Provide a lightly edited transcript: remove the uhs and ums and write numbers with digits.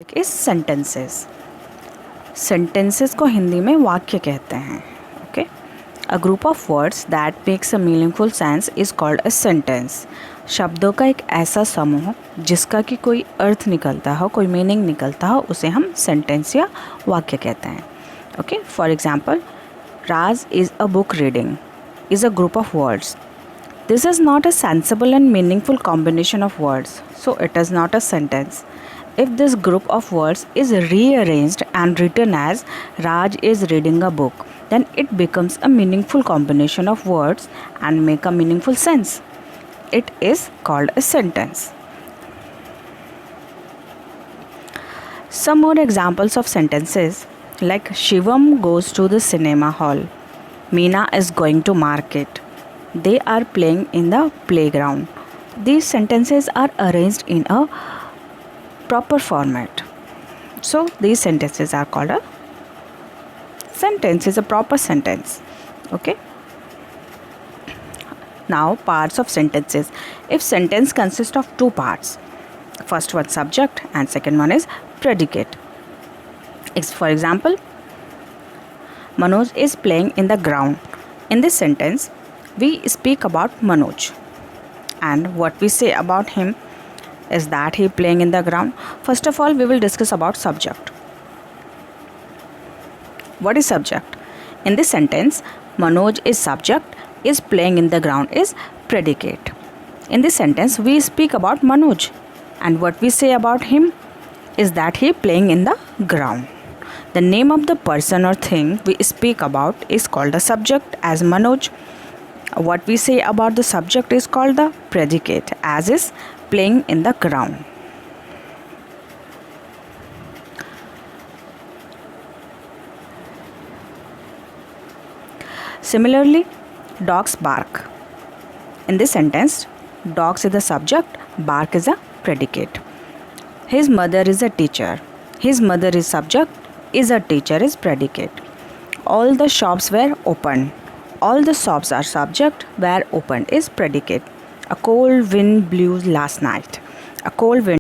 Is sentences. Sentences को हिंदी में वाक्य कहते हैं। Okay, a group of words that makes a meaningful sense is called a sentence. शब्दों का एक ऐसा समूह जिसका कि कोई अर्थ निकलता हो, कोई मीनिंग निकलता हो, उसे हम सेंटेंस या वाक्य कहते हैं। Okay, for example, Raj is a book reading is a group of words. This is not a sensible and meaningful combination of words, so it is not a sentence. If this group of words is rearranged and written as Raj is reading a book, then it becomes a meaningful combination of words and make a meaningful sense. It is called a sentence. Some more examples of sentences like Shivam goes to the cinema hall. Meena is going to market. They are playing in the playground. These sentences are arranged in a proper format. So these sentences are called a sentence, is a proper sentence. Okay. Now parts of sentences. If sentence consists of two parts, first one subject and second one is predicate. For example, Manoj is playing in the ground. In this sentence, we speak about Manoj, and what we say about him is that he playing in the ground. First of all, we will discuss about subject. What is subject? In this sentence, Manoj is subject, is playing in the ground is predicate. In this sentence, we speak about Manoj, and what we say about him is that he playing in the ground. The name of the person or thing we speak about is called the subject as Manoj. What we say about the subject is called the predicate as is playing in the ground. Similarly, dogs bark. In this sentence, dogs is the subject, bark is a predicate. His mother is a teacher. His mother is subject, is a teacher is predicate. All the shops were open. All the shops are subject, were opened is predicate. A cold wind blew last night. A cold wind